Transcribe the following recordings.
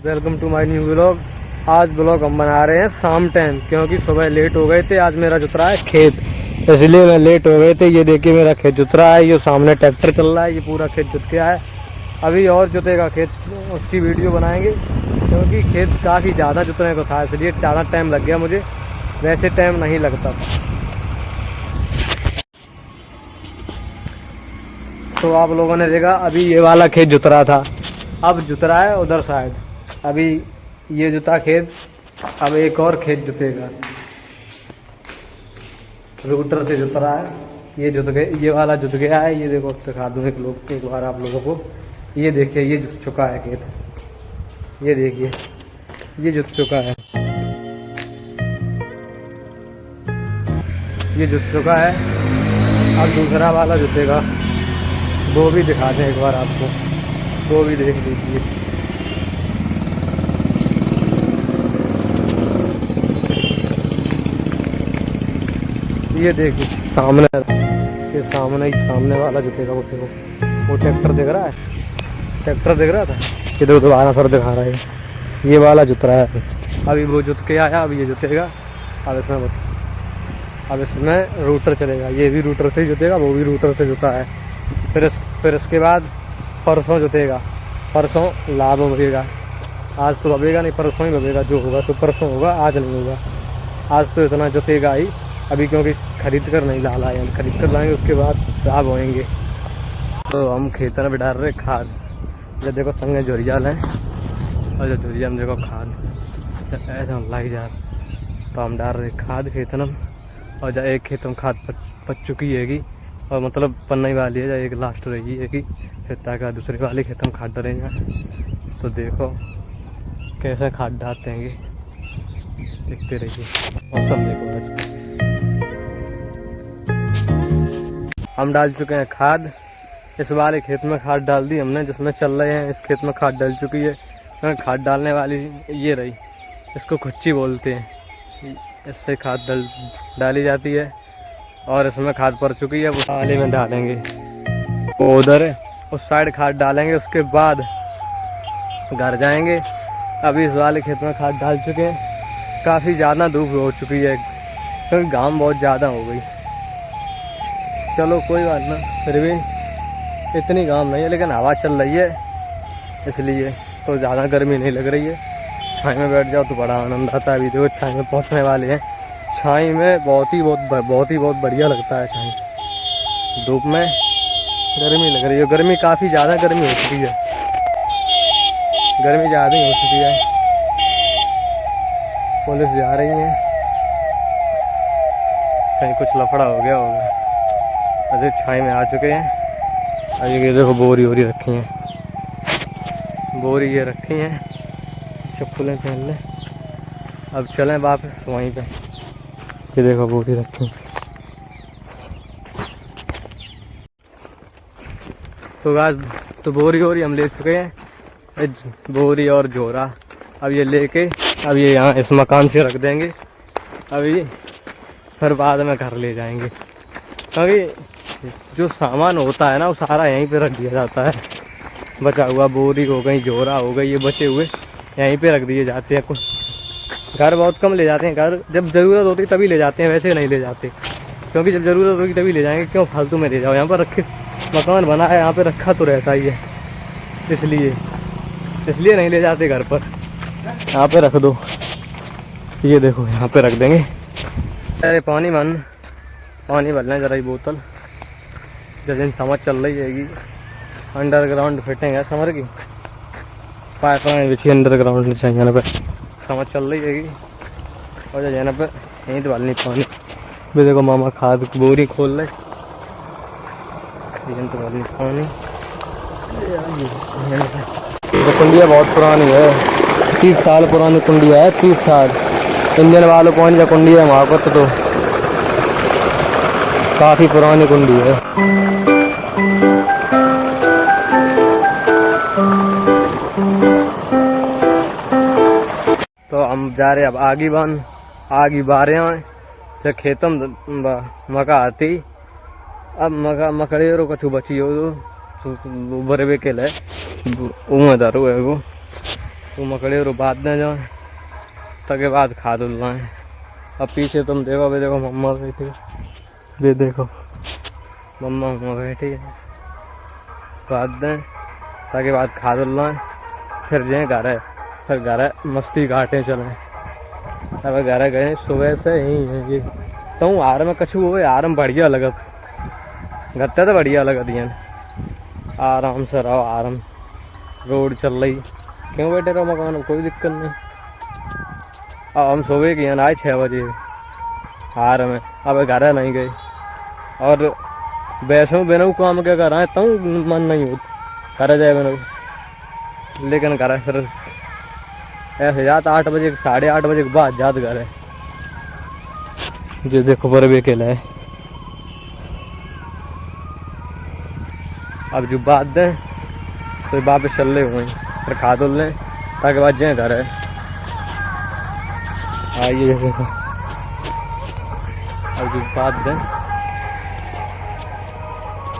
Welcome to my new blog. आज blog हम बना रहे हैं शाम टाइम, क्योंकि सुबह लेट हो गए थे। आज मेरा जुत रहा है खेत, इसलिए मैं लेट हो गए थे। ये देखिए मेरा खेत जुत रहा है, ये सामने ट्रैक्टर चल रहा है, ये पूरा खेत जुत गया है। अभी और जुतेगा खेत, उसकी वीडियो बनाएंगे, क्योंकि खेत काफ़ी ज़्यादा जुतने को था, इसलिए ज़्यादा टाइम लग गया मुझे, वैसे टाइम नहीं लगता था। तो आप लोगों ने देखा अभी ये वाला खेत जुत रहा था, अब जुत रहा है उधर साइड। अभी ये जुता खेत, अब एक और खेत जुतेगा, रूटर से जुत रहा है। ये जुत गए, ये वाला जुत गया है। ये देखो दिखा दूँ एक बार आप लोगों को। ये देखिए ये जुत चुका है खेत, ये देखिए ये जुत चुका है, ये जुत चुका है। अब दूसरा वाला जुतेगा, वो भी दिखा दें एक बार आपको, वो भी देख लीजिए। ये देखिए सामने, ये सामने वाला जुतेगा। वो देखो, वो ट्रैक्टर दिख रहा है, ट्रैक्टर दिख रहा था, ये देखो दोबारा फिर दिखा रहा है। ये वाला जुत रहा है, अभी वो जुत के आया, अब ये जुतेगा। अब इसमें रूटर चलेगा, ये भी रूटर से ही जुतेगा, वो भी रूटर से जुता है। फिर इसके बाद परसों जुतेगा, परसों लाभ बबेगा। आज तो बबेगा नहीं, परसों ही बबेगा, जो होगा सो परसों होगा, आज नहीं होगा। आज तो इतना जुतेगा ही अभी, क्योंकि खरीद कर नहीं डाला है, खरीद कर लाएंगे उसके बाद लाभ होएंगे। तो हम खेतन में डाल रहे खाद। जब देखो संगे झुरियाल है, और जब झुरिया में देखो खाद ऐसा हम लाई जा, तो हम डाल रहे खाद खेतन। और जब एक खेत में खाद पच चुकी हैगी, और मतलब पन्नी वाली है, जब एक लास्ट रही है कि फिर ताकि दूसरे वाले खेत में खाद डालेंगे। तो देखो कैसे खाद डालते हैं, देखते रहिए। मौसम देखो आज हम डाल चुके हैं खाद। इस वाले खेत में खाद डाल दी हमने, जिसमें चल रहे हैं। इस खेत में खाद डाल चुकी है। खाद डालने वाली ये रही, इसको खुच्ची बोलते हैं। इससे खाद डाली जाती है, और इसमें खाद पड़ चुकी है, वो वाले में डालेंगे। वो उधर है, उस साइड खाद डालेंगे, उसके बाद घर जाएंगे। अभी इस वाले खेत में खाद डाल चुके हैं। काफ़ी ज़्यादा धूप हो चुकी है, क्योंकि घाम बहुत ज़्यादा हो गई। चलो कोई बात ना, फिर भी इतनी घाम नहीं है, लेकिन हवा चल रही है, इसलिए तो ज़्यादा गर्मी नहीं लग रही है। छाई में बैठ जाओ तो बड़ा आनंद आता है। अभी देखो छाई में पहुँचने वाले हैं। छाई में बहुत ही बहुत बढ़िया लगता है। छाई धूप में गर्मी लग रही है, गर्मी काफ़ी ज़्यादा गर्मी हो चुकी है, गर्मी ज़्यादा ही हो चुकी है। पुलिस जा रही है, कहीं कुछ लफड़ा हो गया होगा। अभी छाई में आ चुके हैं। अभी ये देखो बोरी वोरी रखी हैं, बोरी ये रखी हैं, चप्पलें पहन लें। अब चलें वापस वहीं पे। ये देखो बोरी रखी। तो आज तो बोरी वोरी हम ले चुके हैं, बोरी और झोरा। अब ये लेके अब ये यहाँ इस मकान से रख देंगे। अभी फिर बाद में घर ले जाएंगे, क्योंकि जो सामान होता है ना, वो सारा यहीं पे रख दिया जाता है। बचा हुआ बोरी हो गई, झोरा हो गई, ये बचे हुए यहीं पे रख दिए जाते हैं। घर बहुत कम ले जाते हैं, घर जब ज़रूरत होती तभी ले जाते हैं, वैसे नहीं ले जाते, क्योंकि जब ज़रूरत होगी तभी ले जाएंगे। क्यों फालतू में ले जाओ, यहाँ पर रखे मकान बना है, यहाँ पे रखा तो रहता ही है, इसलिए नहीं ले जाते घर पर। यहाँ पे रख दो, ये देखो यहाँ पे रख देंगे। अरे पानी भर लें जरा, बोतल जैसे समझ चल रही है। अंडरग्राउंड फिटिंग है समर की, पाइप बिछी अंडरग्राउंड चाहिए पे, समझ चल रही है। और जो यहाँ पे यहीं तो डालनी पानी। भी देखो मामा खाद की बोरी खोल ले, तो डालनी पानी। तो कुंडिया बहुत पुरानी है, 30 साल पुरानी कुंडिया है, 30 साल। इंजन वालों कौन सा कुंडी है वहाँ पर, तो काफ़ी पुरानी कुंडी है। तो हम जा रहे अब आगी बारे हैं। जब खेतम मका आती, अब मकड़े रो कछु बची हो तो बरबे के लिए दारू है वो। तो मकड़े और बाद दें जाए तके बाद खाद उलवाएँ। अब पीछे तुम देखो, अभी देखो मम्मा बैठी, ये देखो मम्मा बैठी है, बाद दें ताकि बाद खाद उलवाएँ, फिर जाए घर है, फिर घर है मस्ती काटें चलें। अब घर गए सुबह से ही है ये तो आर में कछु हो आर में बढ़िया लगत, गत्ते तो बढ़िया लगत हैं, आराम से रहो, आराम रोड चल रही, क्यों बैठे रहो मकान में, कोई दिक्कत नहीं। अब हम सुबह के यहाँ आए 6 बजे हार में, अब घर नहीं गए और वैसे बिना काम क्या कर रहा है तो मन नहीं होता घर जाए बिना, लेकिन घर फिर ऐसे जाता 8 बजे 8:30 बजे के बाद जात घर है। जो देखो पर भी अकेला है। अब जो बात दें तो वापस चल रहे हुए फिर खाद उल लें ताकि बाद जाए घर है। आइए देखो अब जो बात दें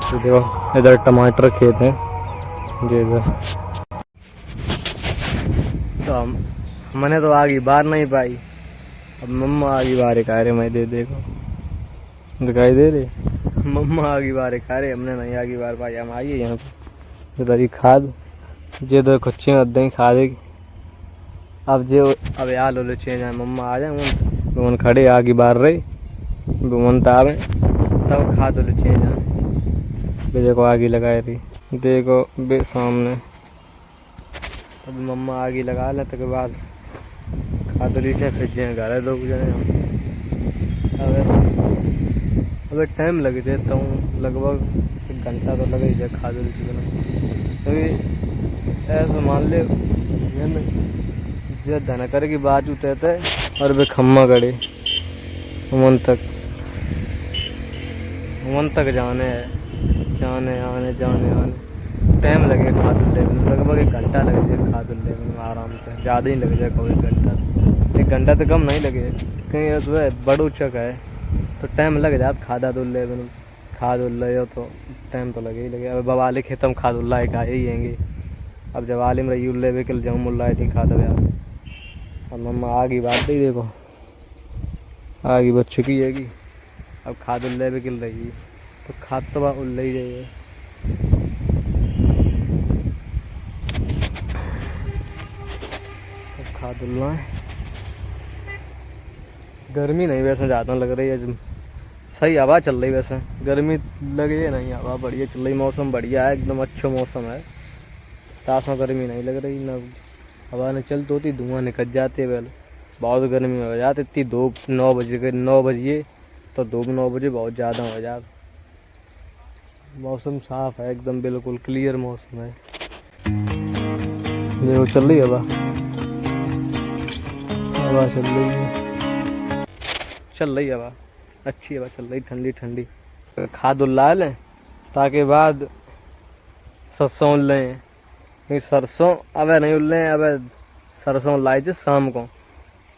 तो देखो इधर टमाटर खेत है जी इधर, तो मैंने तो आगे बार नहीं पाई, अब मम्मा आगे बार खा रहे, मैं दे देखो दिखाई दे रही, मम्मा आगे बार खा रहे, हमने नहीं आगे बार पाई। हम आइए यहाँ पे इधर ही खाद जे दो खुच्ची अद्दा खाद, अब जो अब यार लो चेंज है मम्मा आ जाए मन खड़े आगे बार रही मन तावे तब खाद लो चेंज है। देखो आगे लगाए रही, देखो बे सामने, अब मम्मा आगे लगा ले तक बाद खाद लीचे फिर जाए घर है 2 जने। अब टाइम लग जाता हूँ, लगभग 1 घंटा तो लगे जाए खाद लीचे बना, तभी ऐसा मान ले जो धनकर की बात उतरते और वे खम्मा गड़े मन तक जाने है, जाने आने टाइम लगे खाद लेने में, लगभग 1 घंटा लगे जाए खाद लेने में आराम से, ज़्यादा ही लग जाए कभी 1 घंटा तो कम नहीं लगे, कहीं जो है बड़ू चक है तो टाइम लग जाता खादा दुल ले, खाद उल ले तो टाइम तो लगे ही लगे। अब बवाली खेतम खाद उल्लाए का ही आएंगे, अब जब आलिम रही उल्ले वे कल जाऊँ मुल्लाए थी खाद यार। अब मम्मा आगे बात नहीं देखो आगे बच चुकी हैगी, अब खाद उल्ले वे कल रही तो खाद तो उल्ले ही जाइए। खाद उल्ला गर्मी नहीं वैसे ज़्यादा लग रही है, सही हवा चल रही, वैसे गर्मी लगी है नहीं, हवा बढ़िया चल रही, मौसम बढ़िया है एकदम अच्छा मौसम है, तासों गर्मी नहीं लग रही ना, हवा नहीं चलती होती धुआं निकल जाते वेल, बहुत गर्मी हो जाती इतनी धूप 9 बजे तो धूप 9 बजे बहुत ज़्यादा हो जाती। मौसम साफ है एकदम बिल्कुल क्लियर मौसम है, देखो चल रही हवा चल रही हवा अच्छी हवा चल रही, ठंडी ठंडी। खाद उल्ला लें ताकि बाद सरसों उल लें, सरसों अब नहीं उल्ले, अब सरसों लाई जे शाम को,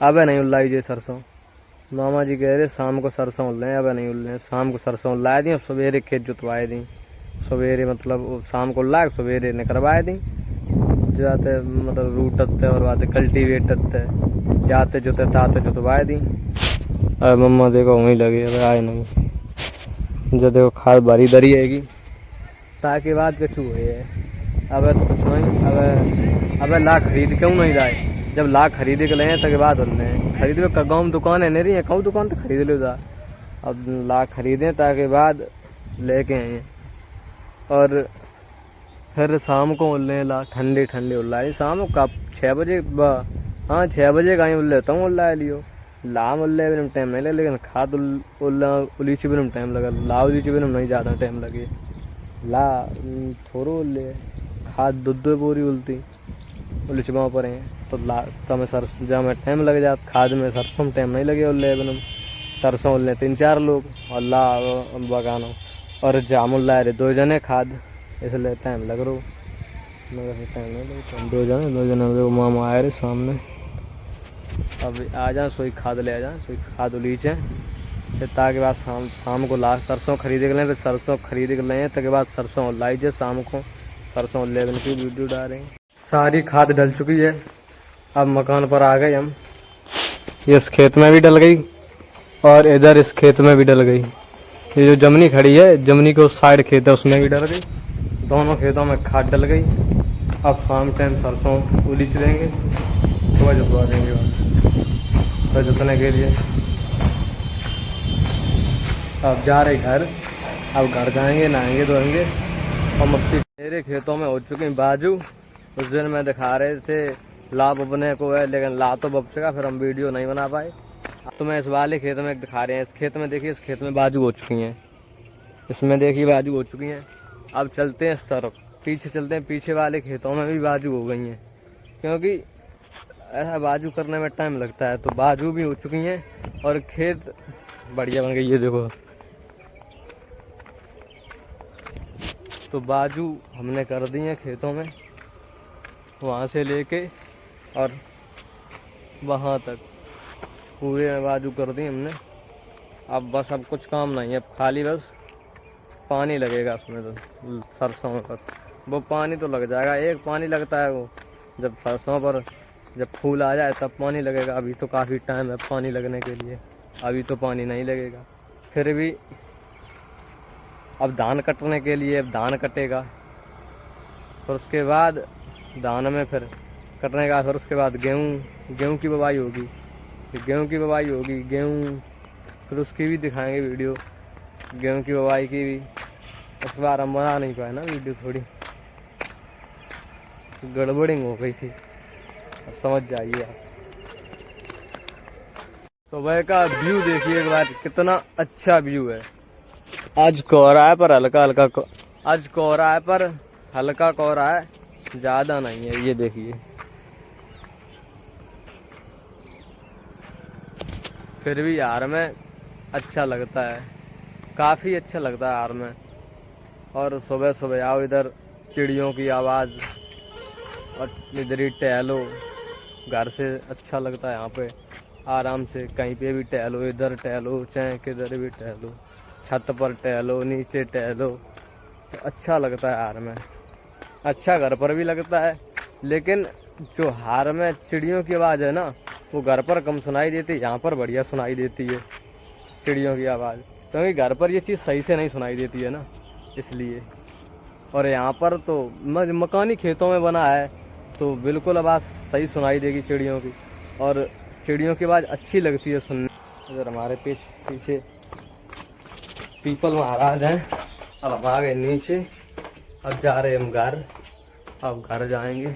अब नहीं उल्लाई जे सरसों, मामा जी कह रहे शाम को सरसों उल्ले, अब नहीं उल्ले, शाम को सरसों उल्लाए दी और सवेरे खेत जुतवाए दी, सवेरे मतलब शाम को ला सवेरे निकलवाए दी, जाते मतलब रूटते और बातें कल्टीवेटते जाते जुते ताते जुतवाए दी। अब मम्मा देखो वहीं लगे, अब आए नहीं, जब देखो खाद भरी दरी आएगी ताकि बाद कछू है, अब तो कुछ नहीं, अब ला खरीद क्यों नहीं जाए, जब ला खरीद के लें तक बाद खरीद लो, गाँव में दुकान है नहीं रही है, कहूँ दुकान तो खरीद लो जा, अब ला खरीदें ताकि बाद लेके आए और फिर शाम को उल्ले ला ठंडी ठंडी उल्लाए, शाम को कब 6 बजे, हाँ 6 बजे का ही उल्ले तो उल्लाए लियो, लाम उल्ले भी टाइम नहीं लगे, लेकिन खाद उलीची भी टाइम लगा, ला उलीची भी नहीं ज़्यादा टाइम लगे, ला थोड़ो उल्ले खाद दूध पूरी उलती उलचवा पर हैं तो ला तो मैं सरसों जहाँ में टाइम लग जाता, खाद में सरसों में टाइम नहीं लगे उल्ले बनम, सरसों उल्ले 3-4 लोग और ला बगानो और जामुन लाए रहे 2 जने खाद, इसलिए टाइम लग रो, मगर टाइम नहीं लगे 2 जने मामा आए रहे सामने, अब आ जाए सोई खाद ले आ जाए, सोई खाद उलीचे फिर ताकि बाद शाम को ला सरसों खरीद के लें, फिर सरसों खरीद के लें तक बाद सरसों लाई जाए, शाम को सरसों लेवन की वीडियो डाल रहे हैं। सारी खाद डल चुकी है, अब मकान पर आ गए हम। ये इस खेत में भी डल गई और इधर इस खेत में भी डल गई। ये जो जमनी खड़ी है, जमनी के उस साइड खेत है, उसमें भी डल गई। दोनों खेतों में खाद डल गई। अब शाम टाइम सरसों उलीच देंगे, सुबह जुतवा देंगे बस तो जुतने के लिए। अब जा रहे घर, अब घर जाएंगे, नहाएंगे धोएंगे और मस्ती। मेरे खेतों में हो चुके हैं बाजू। उस दिन में दिखा रहे थे लाभ अपने को है, लेकिन ला तो बप का फिर हम वीडियो नहीं बना पाए। तो मैं इस वाले खेत में दिखा रहे हैं। इस खेत में देखिए, इस खेत में बाजू हो चुकी हैं, इसमें देखिए बाजू हो चुकी हैं। अब चलते हैं इस तरफ, पीछे चलते हैं, पीछे वाले खेतों में भी बाजू हो गई हैं, क्योंकि ऐसा बाजू करने में टाइम लगता है। तो बाजू भी हो चुकी हैं और खेत बढ़िया बन गई। ये देखो, तो बाजू हमने कर दी है खेतों में, वहाँ से लेके और वहाँ तक पूरे में बाजू कर दी हमने। अब बस अब कुछ काम नहीं है, अब खाली बस पानी लगेगा उसमें। तो सरसों में बस वो पानी तो लग जाएगा, एक पानी लगता है वो जब सरसों पर जब फूल आ जाए तब पानी लगेगा। अभी तो काफ़ी टाइम है पानी लगने के लिए, अभी तो पानी नहीं लगेगा। फिर भी अब धान कटने के लिए, अब धान कटेगा, फिर उसके बाद धान में फिर कटने का, फिर उसके बाद गेहूँ की बुवाई होगी। गेहूँ की बुवाई होगी, गेहूँ फिर उसकी भी दिखाएंगे वीडियो, गेहूँ की बुवाई की भी। इस बार हम बना नहीं पाए ना वीडियो, थोड़ी गड़बड़िंग हो गई थी, अब समझ जाइए आप। सुबह का व्यू देखिए एक बार, कितना अच्छा व्यू है। आज कोहरा है पर हल्का हल्का, आज कोहरा है पर हल्का कोहरा है, ज़्यादा नहीं है। ये देखिए, फिर भी यार में अच्छा लगता है, काफ़ी अच्छा लगता है यार में। और सुबह सुबह आओ, इधर चिड़ियों की आवाज़ और इधर ही टहलो, घर से अच्छा लगता है। यहाँ पे आराम से कहीं पे भी टहलो, इधर टहलो चाहे किधर भी टहलो, छत पर टहलो, नीचे टहलो, तो अच्छा लगता है यार में। अच्छा घर पर भी लगता है, लेकिन जो हार में चिड़ियों की आवाज़ है ना, वो घर पर कम सुनाई देती है, यहाँ पर बढ़िया सुनाई देती है चिड़ियों की आवाज़, क्योंकि घर पर ये चीज़ सही से नहीं सुनाई देती है ना, इसलिए। और यहाँ पर तो मकानी खेतों में बना है, तो बिल्कुल आवाज़ सही सुनाई देगी चिड़ियों की, और चिड़ियों की आवाज़ अच्छी लगती है सुनने। इधर हमारे पीछे पीपल महाराज हैं। अब हम आ गए नीचे, अब जा रहे हम घर, अब घर जाएंगे।